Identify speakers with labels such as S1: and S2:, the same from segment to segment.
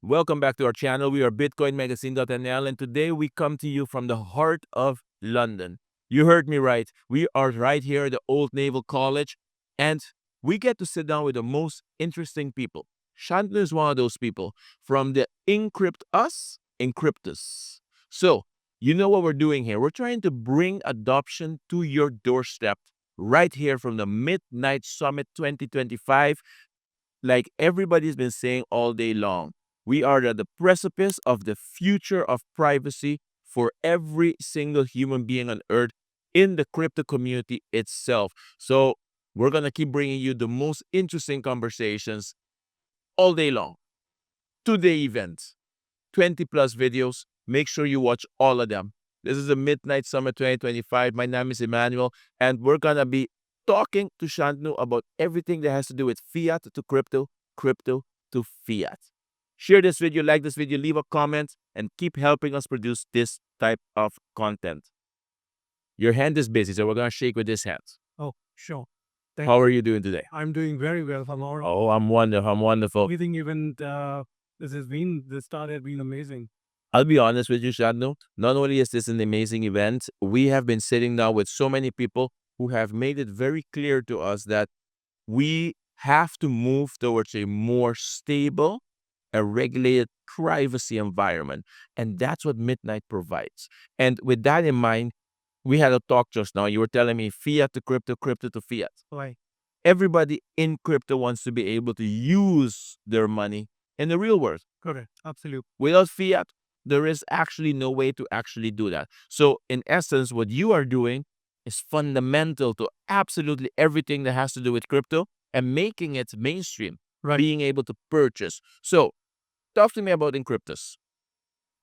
S1: Welcome back to our channel. We are BitcoinMagazine.nl, and today we come to you from the heart of London. You heard me right. We are right here at the Old Naval College, and we get to sit down with the most interesting people. Shantnu is one of those people from the Encryptus. So, you know what we're doing here. We're trying to bring adoption to your doorstep right here from the Midnight Summit 2025. Like everybody's been saying all day long, we are at the precipice of the future of privacy for every single human being on earth in the crypto community itself. So we're going to keep bringing you the most interesting conversations all day long. Two-day event, 20 plus videos. Make sure you watch all of them. This is the Midnight Summit 2025. My name is Emmanuel, and we're going to be talking to Shantnu about everything that has to do with fiat to crypto, crypto to fiat. Share this video, like this video, leave a comment, and keep helping us produce this type of content. Your hand is busy, so we're going to shake with this hand.
S2: Oh, sure.
S1: How are you doing today?
S2: I'm doing very well, Hamar.
S1: Oh, I'm wonderful.
S2: We think even this start has been amazing.
S1: I'll be honest with you, Shantnu. Not only is this an amazing event, we have been sitting now with so many people who have made it very clear to us that we have to move towards a more stable, a regulated privacy environment. And that's what Midnight provides. And with that in mind, we had a talk just now. You were telling me fiat to crypto, crypto to fiat.
S2: Right.
S1: Everybody in crypto wants to be able to use their money in the real world.
S2: Correct. Absolutely.
S1: Without fiat, there is actually no way to actually do that. So in essence, what you are doing is fundamental to absolutely everything that has to do with crypto and making it mainstream,
S2: Right.
S1: being able to purchase. So talk to me about Encryptus.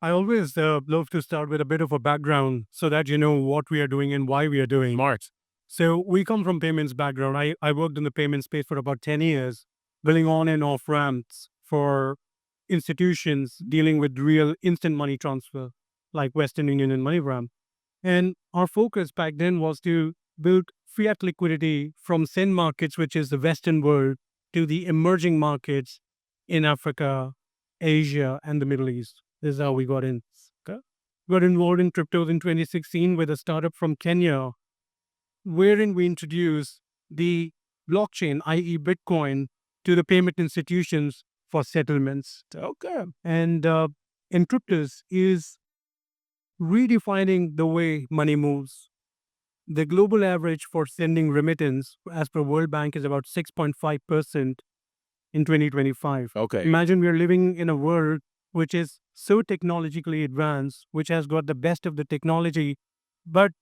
S2: I always love to start with a bit of a background so that you know what we are doing and why we are doing.
S1: Smart.
S2: So we come from payments background. I worked in the payment space for about 10 years, building on and off ramps for institutions dealing with real instant money transfer, like Western Union and MoneyGram. And our focus back then was to build fiat liquidity from SEN markets, which is the Western world, to the emerging markets in Africa, Asia, and the Middle East. This is how we got in. Okay? Got involved in cryptos in 2016 with a startup from Kenya, wherein we introduced the blockchain, i.e. Bitcoin, to the payment institutions for settlements.
S1: Okay.
S2: And Encryptus is redefining the way money moves. The global average for sending remittance, as per World Bank, is about 6.5% in 2025.
S1: Okay.
S2: Imagine we are living in a world which is so technologically advanced, which has got the best of the technology. But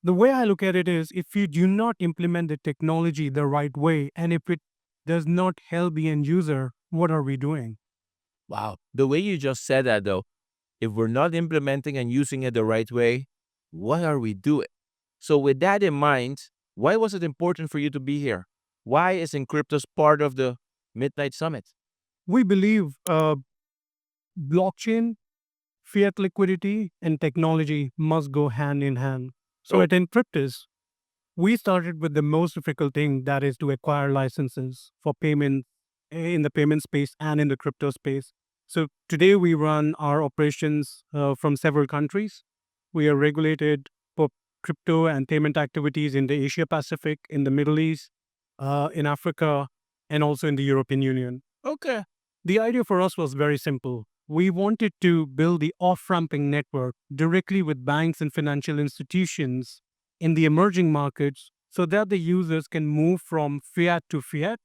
S2: the way I look at it is, if you do not implement the technology the right way, and if it does not help the end user, what are we doing?
S1: Wow. The way you just said that, though, if we're not implementing and using it the right way, what are we doing? So with that in mind, why was it important for you to be here? Why is Encryptus part of the Midnight Summit?
S2: We believe blockchain, fiat liquidity, and technology must go hand in hand. So
S1: Oh.
S2: at Encryptus, we started with the most difficult thing, that is to acquire licenses for payment in the payment space and in the crypto space. So today we run our operations from several countries. We are regulated for crypto and payment activities in the Asia Pacific, in the Middle East, in Africa, and also in the European Union.
S1: Okay.
S2: The idea for us was very simple. We wanted to build the off-ramping network directly with banks and financial institutions in the emerging markets so that the users can move from fiat to fiat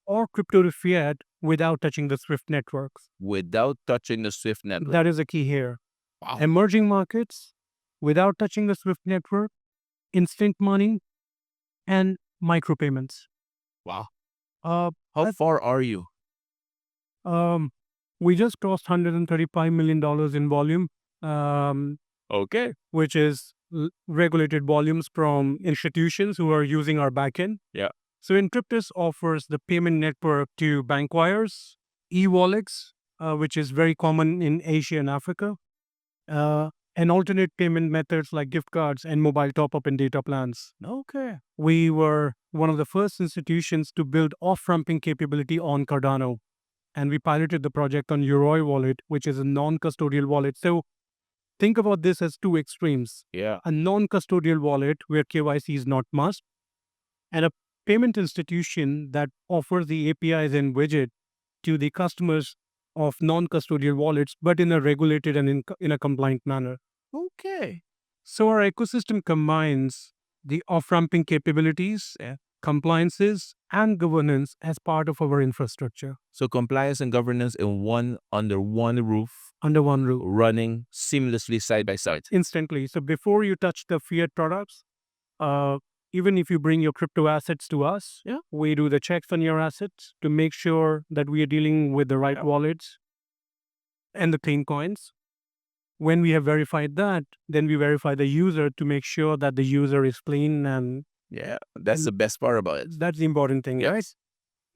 S2: or crypto to fiat without touching the SWIFT networks.
S1: Without touching the SWIFT network.
S2: That is a key here.
S1: Wow.
S2: Emerging markets without touching the SWIFT network, instant money, and micropayments.
S1: Wow.
S2: Uh,
S1: How far are you?
S2: we just crossed $135 million in volume,
S1: Okay.
S2: which is regulated volumes from institutions who are using our backend.
S1: Yeah.
S2: So Encryptus offers the payment network to bank wires, e-wallets, which is very common in Asia and Africa, and alternate payment methods like gift cards and mobile top-up and data plans.
S1: Okay.
S2: We were one of the first institutions to build off-ramping capability on Cardano. and we piloted the project on Yoroi wallet, which is a non-custodial wallet. So think about this as two extremes.
S1: Yeah.
S2: A non-custodial wallet where KYC is not must, and a payment institution that offers the APIs and widget to the customers of non-custodial wallets, but in a regulated and in a compliant manner.
S1: Okay.
S2: So our ecosystem combines the off-ramping capabilities, compliances, and governance as part of our infrastructure
S1: So compliance and governance under one roof,
S2: under one roof
S1: running seamlessly side by side.
S2: instantly. So before you touch the fiat products, even if you bring your crypto assets to us,
S1: Yeah.
S2: we do the checks on your assets to make sure that we are dealing with the right
S1: Yeah.
S2: wallets and the clean coins. When we have verified that, then we verify the user to make sure that the user is clean, and
S1: Yeah. That's the best part about it.
S2: that's the important thing, right?
S1: Yes.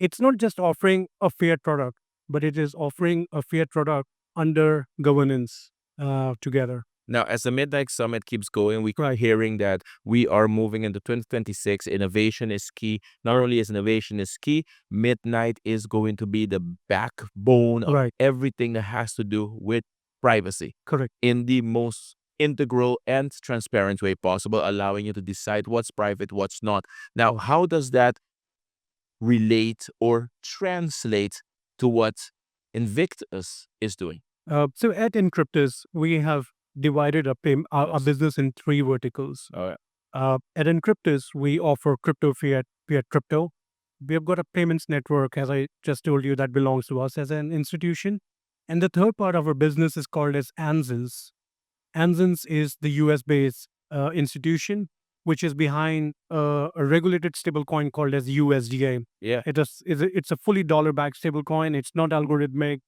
S2: It's not just offering a fiat product, but it is offering a fiat product under governance together.
S1: Now, as the Midnight Summit keeps going, we keep
S2: Right.
S1: hearing that we are moving into 2026. Innovation is key. Not only is innovation is key, Midnight is going to be the backbone of
S2: Right.
S1: everything that has to do with privacy
S2: Correct.
S1: in the most integral and transparent way possible, allowing you to decide what's private, what's not. Now, how does that relate or translate to what Invictus is doing?
S2: So at Encryptus, we have divided our business in three verticals.
S1: Oh, yeah.
S2: At Encryptus, we offer crypto-fiat, fiat-crypto. We have got a payments network, as I just told you, that belongs to us as an institution. And the third part of our business is called as Anzens. Anzens is the US-based institution, which is behind a regulated stablecoin called as USDA.
S1: Yeah.
S2: It's a fully dollar-backed stablecoin. It's not algorithmic.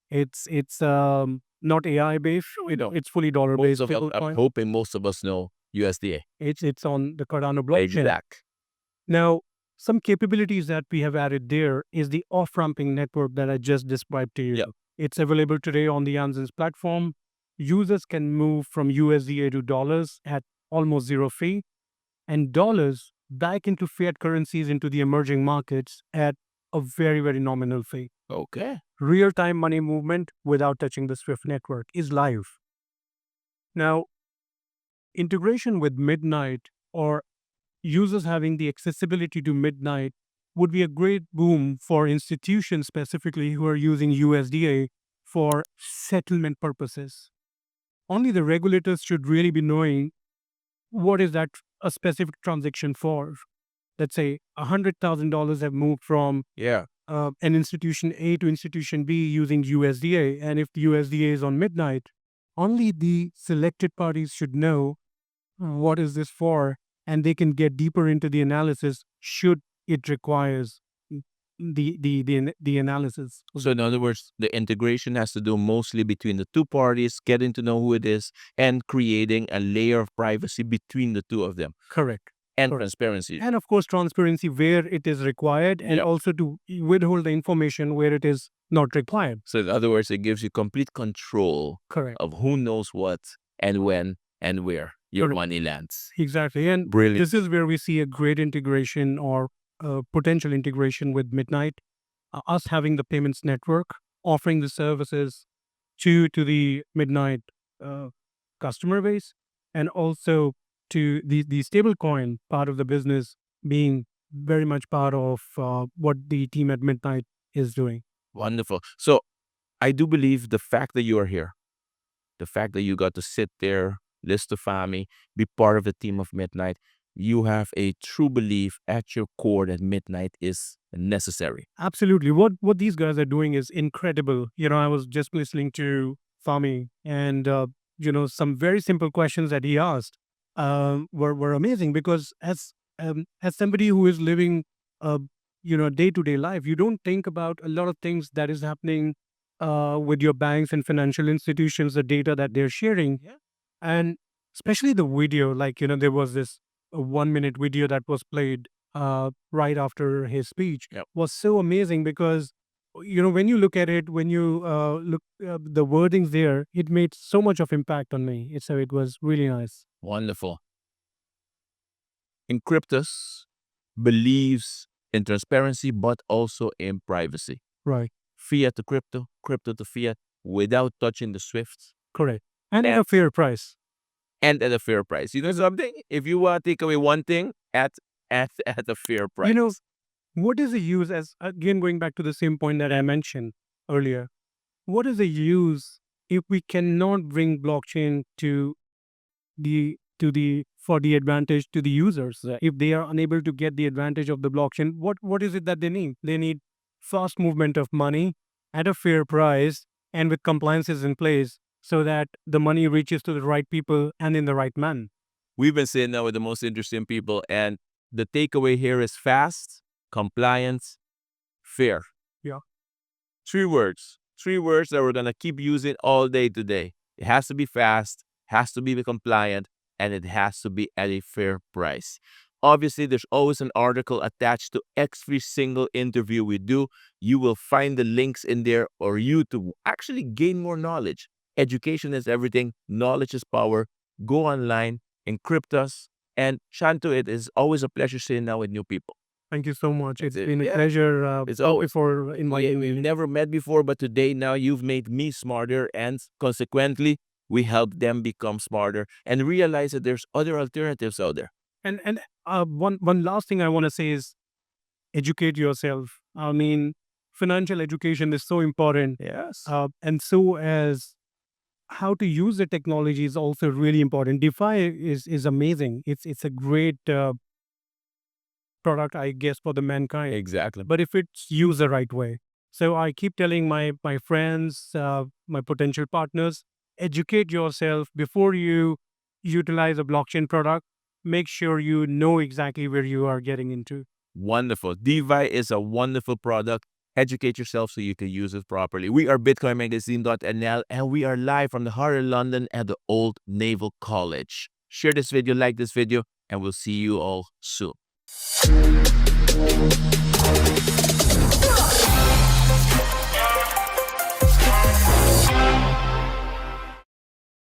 S2: It's not AI based.
S1: We don't.
S2: It's fully dollar based.
S1: I'm hoping most of us know USDA.
S2: It's on the Cardano blockchain.
S1: Exact.
S2: Now, some capabilities that we have added there is the off-ramping network that I just described to you.
S1: Yeah.
S2: It's available today on the Anzens platform. Users can move from USDA to dollars at almost zero fee, and dollars back into fiat currencies into the emerging markets at a very, very nominal fee.
S1: Okay.
S2: Real-time money movement without touching the SWIFT network is live. Now, integration with Midnight or users having the accessibility to Midnight would be a great boom for institutions specifically who are using USDA for settlement purposes. Only the regulators should really be knowing what is that a specific transaction for. Let's say $100,000 have moved from
S1: Yeah.
S2: an institution A to institution B using USDA. And if the USDA is on Midnight, only the selected parties should know what is this for, and they can get deeper into the analysis should it requires the analysis.
S1: So in other words, the integration has to do mostly between the two parties, getting to know who it is, and creating a layer of privacy between the two of them.
S2: Correct.
S1: And
S2: Correct.
S1: transparency.
S2: And of course, transparency where it is required, and
S1: Yep.
S2: also to withhold the information where it is not required.
S1: So in other words, it gives you complete control
S2: Correct.
S1: of who knows what and when and where your
S2: Correct.
S1: money lands.
S2: Exactly. And
S1: Brilliant.
S2: this is where we see a great integration or potential integration with Midnight. Us having the payments network, offering the services to the Midnight customer base, and also to the stablecoin part of the business being very much part of what the team at Midnight is doing.
S1: Wonderful. So I do believe the fact that you are here, the fact that you got to sit there, list the family, be part of the team of Midnight, you have a true belief at your core that Midnight is necessary.
S2: Absolutely. What these guys are doing is incredible. I was just listening to Fami, and some very simple questions that he asked were amazing, because as somebody who is living day-to-day life, you don't think about a lot of things that is happening with your banks and financial institutions, the data that they're sharing.
S1: Yeah.
S2: And especially the video, like, there was this 1-minute video that was played right after his speech.
S1: Yep.
S2: Was so amazing because, when you look at it, when you look the wordings there, it made so much of impact on me. So it was really nice.
S1: Wonderful. Encryptus believes in transparency, but also in privacy.
S2: Right.
S1: fiat-to-crypto, crypto-to-fiat, without touching the SWIFT,
S2: Correct. And at a fair price.
S1: and at a fair price. You know something? If you want to take away one thing, at a fair price.
S2: You know, what is the use, as again going back to the same point that I mentioned earlier, what is the use if we cannot bring blockchain to the for the advantage to the users? If they are unable to get the advantage of the blockchain, what is it that they need? They need fast movement of money at a fair price and with compliances in place so that the money reaches to the right people and in the right man.
S1: We've been sitting down with the most interesting people, and the takeaway here is fast, compliant, fair.
S2: Yeah.
S1: Three words that we're going to keep using all day today. It has to be fast, has to be compliant, and it has to be at a fair price. Obviously, there's always an article attached to every single interview we do. You will find the links in there for you to actually gain more knowledge. Education is everything. Knowledge is power. Go online, Encryptus. And Shantnu, it is always a pleasure sitting down with new people.
S2: Thank you so much.
S1: That's
S2: It's
S1: it.
S2: been a
S1: Yeah.
S2: pleasure
S1: It's always
S2: for inviting
S1: we've
S2: me.
S1: never met before, but today now you've made me smarter, and consequently, we help them become smarter and realize that there's other alternatives out there.
S2: And one last thing I want to say is educate yourself. I mean, financial education is so important,
S1: Yes.
S2: and so as how to use the technology is also really important. DeFi is amazing. It's a great product, I guess, for the mankind.
S1: Exactly.
S2: But if it's used the right way. So I keep telling my friends, my potential partners, educate yourself before you utilize a blockchain product. Make sure you know exactly where you are getting into.
S1: Wonderful. DeFi is a wonderful product. Educate yourself so you can use it properly. We are BitcoinMagazine.nl, and we are live from the heart of London at the Old Naval College. Share this video, like this video, and we'll see you all soon.